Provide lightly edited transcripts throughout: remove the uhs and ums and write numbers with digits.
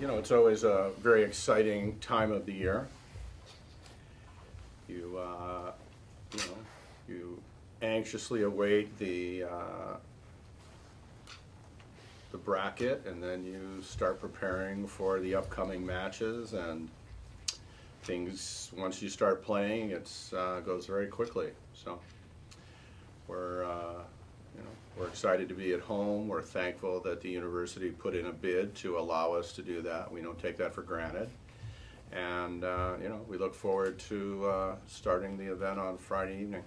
It's always a very exciting time of the year. You, you anxiously await the bracket, and then you start preparing for the upcoming matches, and things, once you start playing, it's goes very quickly. So we're we're excited to be at home. We're thankful that the university put in a bid to allow us to do that. We don't take that for granted. And we look forward to starting the event on Friday evening.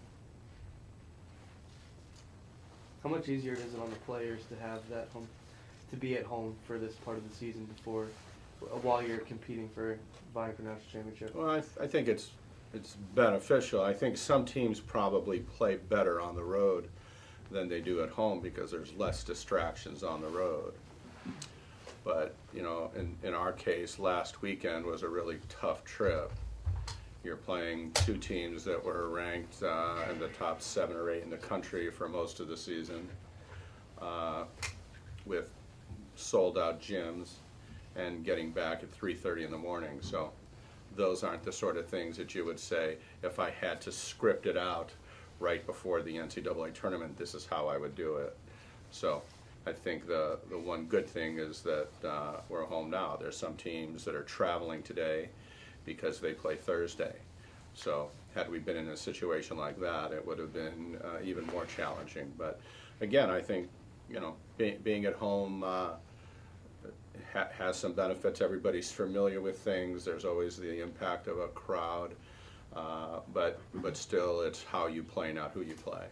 How much easier is it on the players to have that home, to be at home for this part of the season before, while you're competing for vying for national championship? Well, I think it's beneficial. I think some teams probably play better on the road than they do at home because there's less distractions on the road. But in our case, last weekend was a really tough trip. You're playing two teams that were ranked in the top 7 or 8 in the country for most of the season, with sold-out gyms, and getting back at 3:30 in the morning. So those aren't the sort of things that you would say, if I had to script it out right before the NCAA tournament, this is how I would do it. So I think the one good thing is that we're home now. There's some teams that are traveling today because they play Thursday. So had we been in a situation like that, it would have been even more challenging. But again, I think being at home has some benefits. Everybody's familiar with things. There's always the impact of a crowd, but still, it's how you play, not who you play.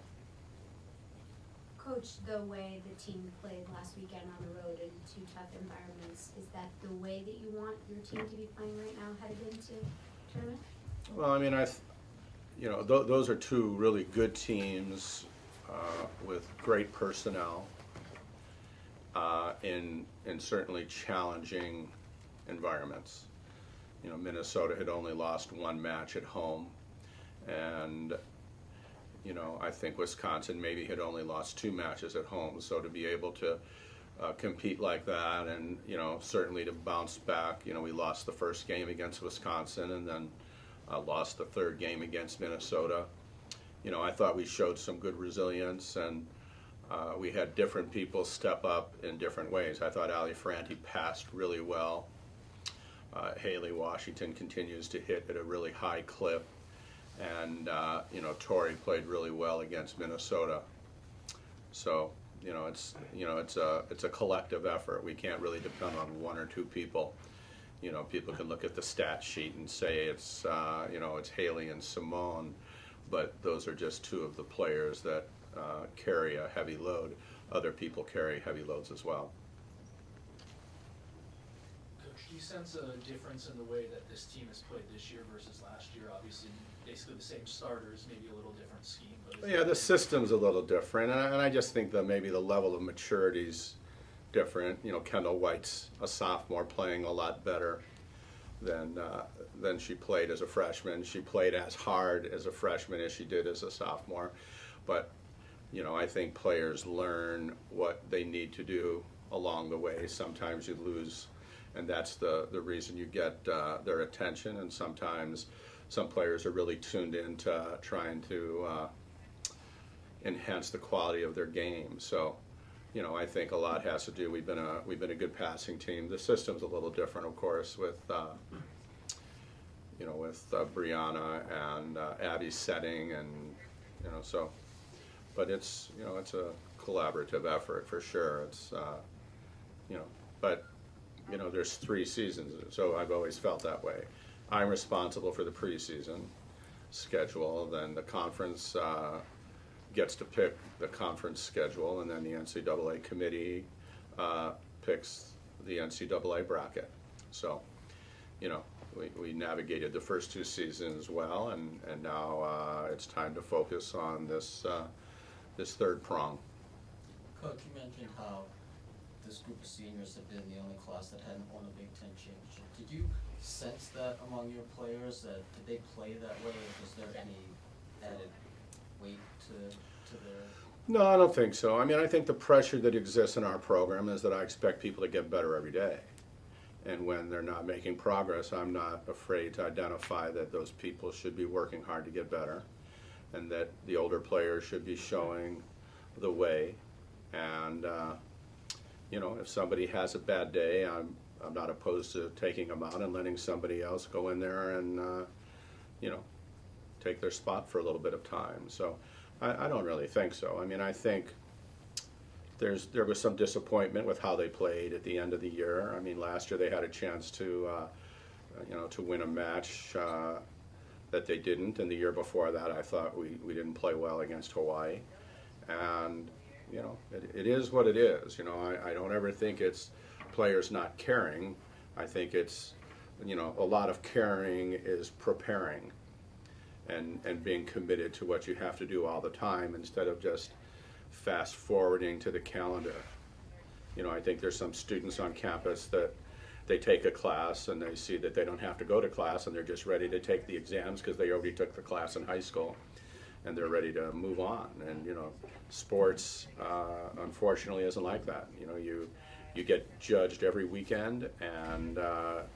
Coach, the way the team played last weekend on the road in 2 tough environments, is that the way that you want your team to be playing right now headed into tournament? Well, I mean, those are 2 really good teams with great personnel in certainly challenging environments. Minnesota had only lost 1 match at home, and I think Wisconsin maybe had only lost 2 matches at home. So to be able to compete like that, and certainly to bounce back, we lost the first game against Wisconsin, and then lost the 3rd game against Minnesota. I thought we showed some good resilience, and we had different people step up in different ways. I thought Ali Franti passed really well. Haley Washington continues to hit at a really high clip. And Tori played really well against Minnesota. So it's a collective effort. We can't really depend on 1 or 2 people. People can look at the stat sheet and say it's it's Haley and Simone, but those are just 2 of the players that carry a heavy load. Other people carry heavy loads as well. Do you sense a difference in the way that this team has played this year versus last year? Obviously, basically the same starters, maybe a little different scheme. But Yeah, the system's a little different, and I just think that maybe the level of maturity's different. Kendall White's a sophomore, playing a lot better than she played as a freshman. She played as hard as a freshman as she did as a sophomore. But I think players learn what they need to do along the way. Sometimes you lose, and that's the reason you get their attention, and sometimes some players are really tuned into trying to enhance the quality of their game. So I think a lot has to do. We've been a good passing team. The system's a little different, of course, with Brianna and Abby's setting, and so. But it's a collaborative effort for sure. It's but there's 3 seasons, so I've always felt that way. I'm responsible for the preseason schedule. Then the conference gets to pick the conference schedule, and then the NCAA committee picks the NCAA bracket. So, we navigated the first 2 seasons well, and now it's time to focus on this 3rd prong. Coach, you mentioned how this group of seniors have been the only class that hadn't won a Big Ten championship. Did you sense that among your players? Did they play that way, or was there any added weight to their... No, I don't think so. I mean, I think the pressure that exists in our program is that I expect people to get better every day. And when they're not making progress, I'm not afraid to identify that those people should be working hard to get better, and that the older players should be showing the way. And you know, if somebody has a bad day, I'm not opposed to taking them out and letting somebody else go in there and you know, take their spot for a little bit of time. So I don't really think so. I mean, I think there was some disappointment with how they played at the end of the year. I mean, last year they had a chance to you know, to win a match that they didn't, and the year before that I thought we didn't play well against Hawaii. And you know, it is what it is. You know, I don't ever think it's players not caring. I think it's, you know, a lot of caring is preparing and being committed to what you have to do all the time instead of just fast forwarding to the calendar. You know, I think there's some students on campus that they take a class and they see that they don't have to go to class and they're just ready to take the exams because they already took the class in high school and they're ready to move on. And you know, sports unfortunately isn't like that. You know, you get judged every weekend, and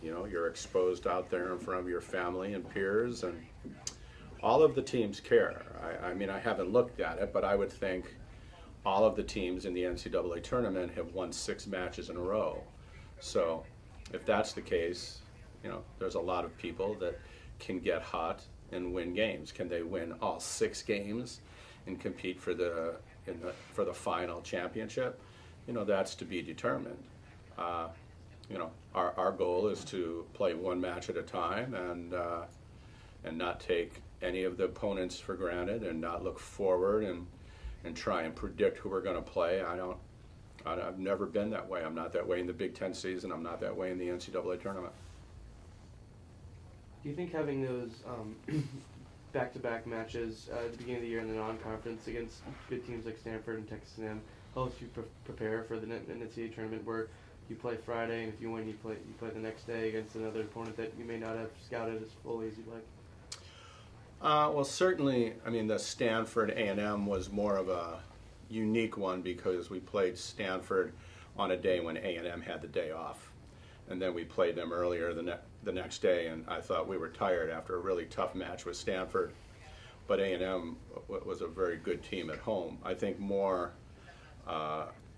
you know, you're exposed out there in front of your family and peers, and all of the teams care. I mean, I haven't looked at it, but I would think all of the teams in the NCAA tournament have won 6 matches in a row. So if that's the case, you know, there's a lot of people that can get hot and win games. Can they win all 6 games and compete for the final championship? You know, that's to be determined. You know, our goal is to play one match at a time and not take any of the opponents for granted and not look forward and try and predict who we're going to play. I've never been that way. I'm not that way in the Big Ten season. I'm not that way in the NCAA tournament. Do you think having those back-to-back matches at the beginning of the year in the non-conference against good teams like Stanford and Texas A&M helps you prepare for the NCAA tournament, where you play Friday and if you win, you play the next day against another opponent that you may not have scouted as fully as you'd like? Well, certainly, I mean, the Stanford A&M was more of a unique one because we played Stanford on a day when A&M had the day off. And then we played them earlier the next day, and I thought we were tired after a really tough match with Stanford. But A&M was a very good team at home. I think more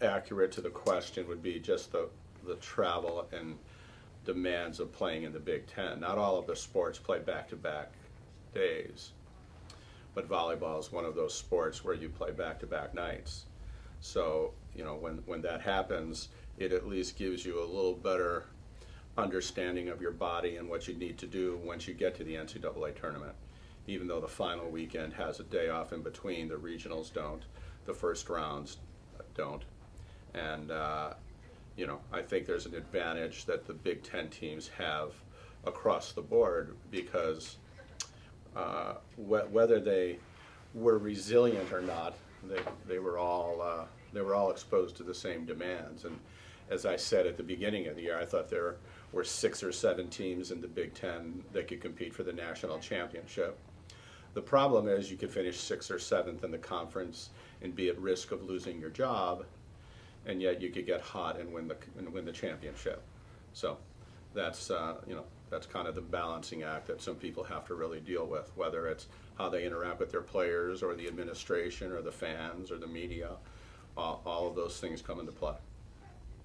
accurate to the question would be just the travel and demands of playing in the Big Ten. Not all of the sports play back-to-back days, but volleyball is one of those sports where you play back-to-back nights. So, you know, when that happens, it at least gives you a little better understanding of your body and what you need to do once you get to the NCAA tournament. Even though the final weekend has a day off in between, the regionals don't, the first rounds don't. And, you know, I think there's an advantage that the Big Ten teams have across the board because whether they were resilient or not, they were all exposed to the same demands. And as I said at the beginning of the year, I thought there were 6 or 7 teams in the Big Ten that could compete for the national championship. The problem is you could finish 6th or 7th in the conference and be at risk of losing your job, and yet you could get hot and win the championship. So that's you know, that's kind of the balancing act that some people have to really deal with, whether it's how they interact with their players or the administration or the fans or the media. All of those things come into play.